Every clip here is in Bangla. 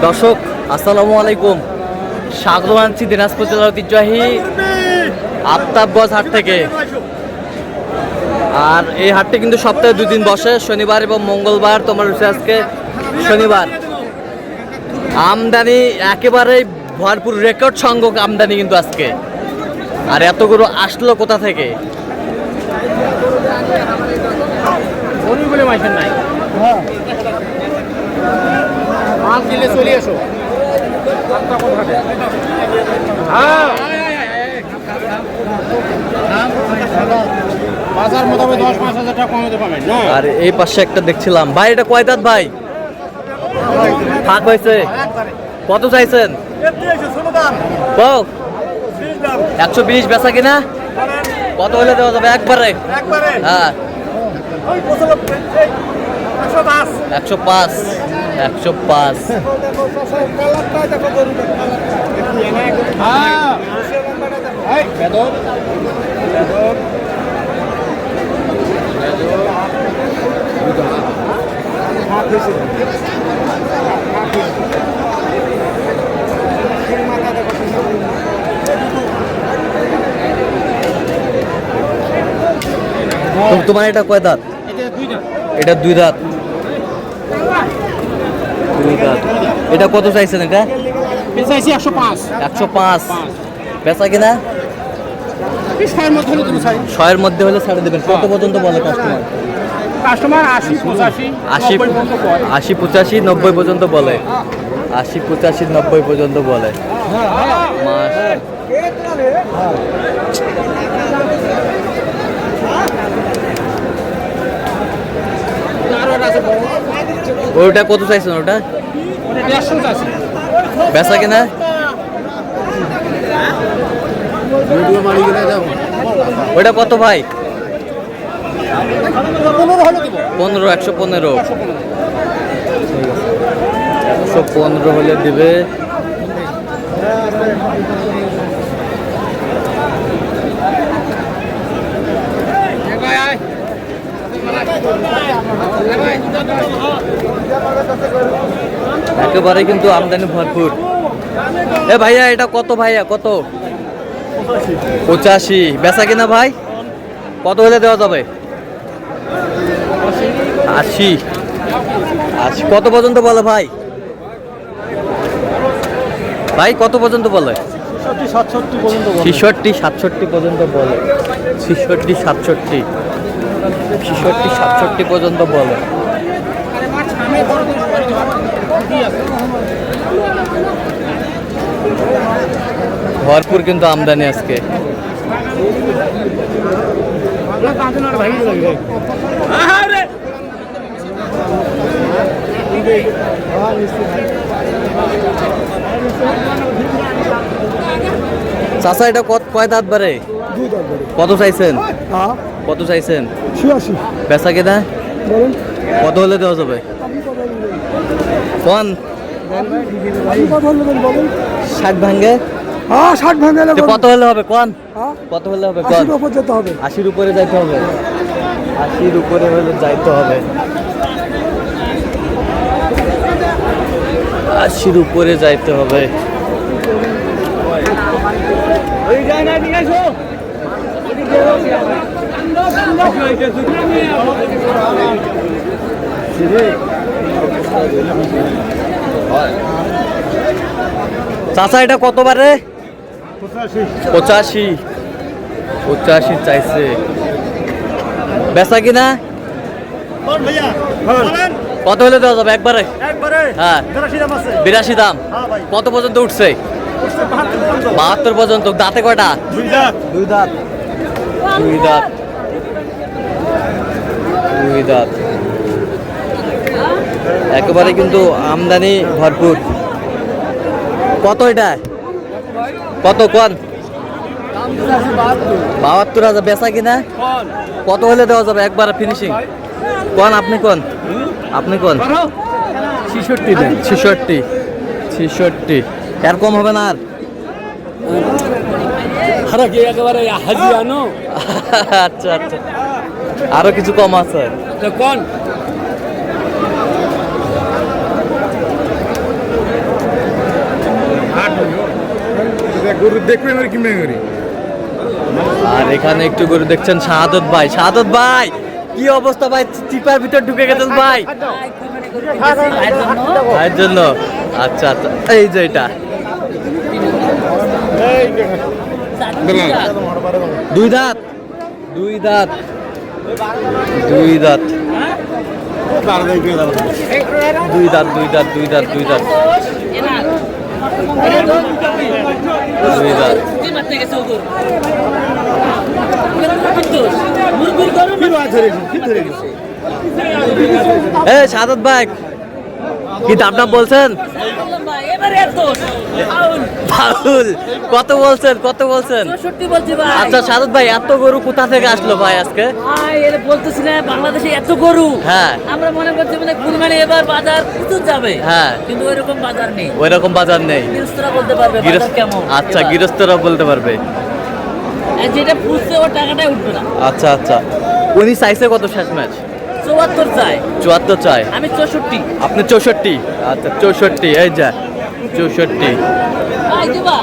দর্শক আসসালামু আলাইকুম, স্বাগত জানাচ্ছি দিনাজপুর জেলার ঐতিহ্যবাহী আফতাবগঞ্জ হাট থেকে। আর এই হাটটি কিন্তু সপ্তাহে 2 দিন বসে, শনিবার এবং মঙ্গলবার। তোমার হচ্ছে আজকে শনিবার। আমদানি একেবারেই ভরপুর, রেকর্ড সংখ্যক আমদানি কিন্তু আজকে। আর এতগুলো আসলো কোথা থেকে? নাই মাল কিনলে চলে এসো। বাজার মোটামুটি 10-5 হাজার টাকা কমাতে পাবেন না। আর এই পাশে একটা দেখছিলাম ভাই, এটা কয় দাঁত ভাই? ফাঁক হয়েছে। কত চাইছেন? 120 বেচা কিনা? কত হলে দেওয়া যাবে একবারে? হ্যাঁ 105। 105 তোমার এটা কয় দাঁত? এটা 2 দাঁত। 2 দাঁত। এটা কত চাইছেন? এটা 105। বেচা কিনা? 6-এর মধ্যে হলে ছাড়ে দেবেন। কত পর্যন্ত বলে কাস্টমার? 80-85, 90 পর্যন্ত বলে। 80-85, 90 পর্যন্ত বলে। ওটা কত চাইছেন? ওটা বেচা কিনা? ওটা কত ভাই? 15। 115 হলে দিবে। একেবারে কিন্তু আমদানি ভরপুর। এ ভাইয়া এটা কত? ভাইয়া কত? 85। বেচা কিনা ভাই? কত হলে দেওয়া যাবে? 80। কত পর্যন্ত বলে ভাই? ভাই কত পর্যন্ত বলে? 67 পর্যন্ত বলে। 67 পর্যন্ত বলে। ভরপুর কিন্তু আমদানি আজকে। চাচা এটা কয় দাঁত বারে? 2 দাঁত বারে। কত চাইছেন? কত চাইছেন? 86। বেচা কিনা? কত হলে দেওয়া যাবে? কোন 60 ভাঙে? 60 ভাঙে। কত হলে হবে কোন? কত হলে হবে কোন? 80 উপরে যেতে হবে। 80-র উপরে যাইতে হবে। 80-র উপরে হলে যাইতে হবে। 80-র উপরে যাইতে হবে। চাচা এটা কত বারে? 85 চাইছে। বেচা কিনা? কত হলে দেওয়া যাবে একবারে? হ্যাঁ 82 দাম। কত পর্যন্ত উঠছে? 72 পর্যন্ত। দাঁতে কয়টা? 2 দাঁত। 2 দাঁত। একেবারে কিন্তু আমদানি ভরপুর। কত এটা? কত কোন? 72,000। বেচা কিনা? কত হলে দেওয়া যাবে একবার ফিনিশিং? কোন আপনি কোন? 66। এর কম হবে না আর? আচ্ছা আচ্ছা, আরো কিছু কম আছে কোন? দেখবেন আর কিনবেন করি। আর এখানে একটু গরু দেখছেন শাহাদত ভাই। শাহাদত ভাই কি অবস্থা ভাই, চিপার ভিতর ঢুকে গেছেন ভাই ভাইয়ের জন্য? আচ্ছা আচ্ছা, এই যে এটা দুই দাঁত, দুই দাঁত, দুই দাঁত, দুই দাঁত, দুই দাঁত, দুই দাঁত, দুই দাঁত, দুই দাঁত। শাহাদত ভাই কি দাম বলছেন? ফাউল। কত বলছেন, কত বলছেন? আচ্ছা শাহাদত ভাই, এত গরু কোথা থেকে আসলো ভাই আজকে? বলতেছি না, বাংলাদেশে এত গরু, হ্যাঁ আমরা মনে করছি মানে কুরবানি এবার বাজার প্রচুর যাবে, হ্যাঁ, কিন্তু ওইরকম বাজার নেই। ওইরকম বাজার নেই। গৃহস্থরা বলতে পারবে বাজার কেমন। আচ্ছা, এবার। গৃহস্থরা বলতে পারবে। আর যেটা ফুটছে ওর টাকাটাই উঠবে না। আচ্ছা আচ্ছা, উনি চাইছে কত শেষ ম্যাচ? 74 চাই, 74 চাই, আমি 64। আপনি 64? আচ্ছা 64, এই যা 64। ভাই দিবা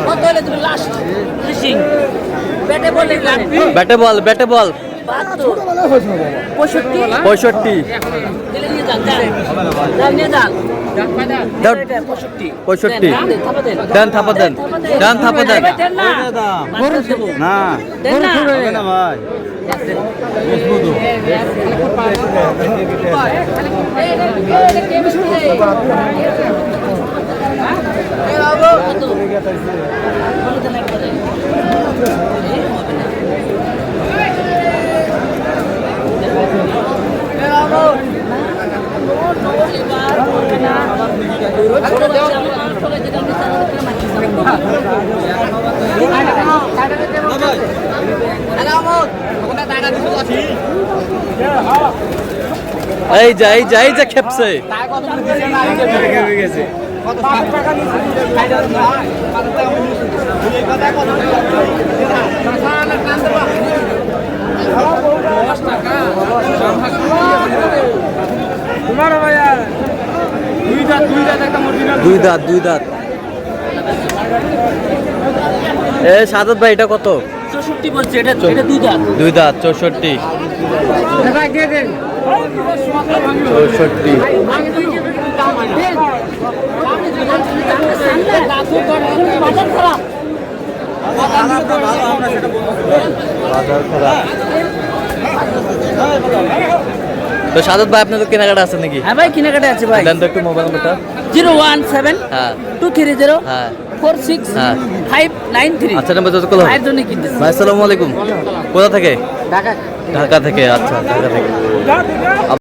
কত হলে তুমি লাস্ট ফিশিং ব্যাটে বলে ব্যাটে বল, ব্যাটে বল। 72 65 65, দিলে নিয়ে যান, যান নিয়ে যান। দাও। 65 65, দেন, থাপা দেন, দেন থাপা দেন। দেন না না দেন না ভাই এই যা, এই যা, এই যা খেপছে। দুই দাঁত, দুই দাঁত। এ শাহাদত ভাই এটা কত? 64 বলছে, এটা দুই দাঁত। দুই দাঁত, 64, 64। বাজার খারাপ। তো শাহাদত ভাই আপনাদের কেনাকাটা আছে নাকি? হ্যাঁ ভাই, কেনাকাটা আছে ভাই। দেন তো একটু মোবাইল নাম্বারটা। 017 হ্যাঁ 230 হ্যাঁ 46 হ্যাঁ। 593। আচ্ছা, নাম্বার যত কল। ভাইয়ের জন্য কিনতেছি। ভাই আসসালামু আলাইকুম। কোথা থেকে? ঢাকা। ঢাকা থেকে। আচ্ছা, ঢাকা থেকে।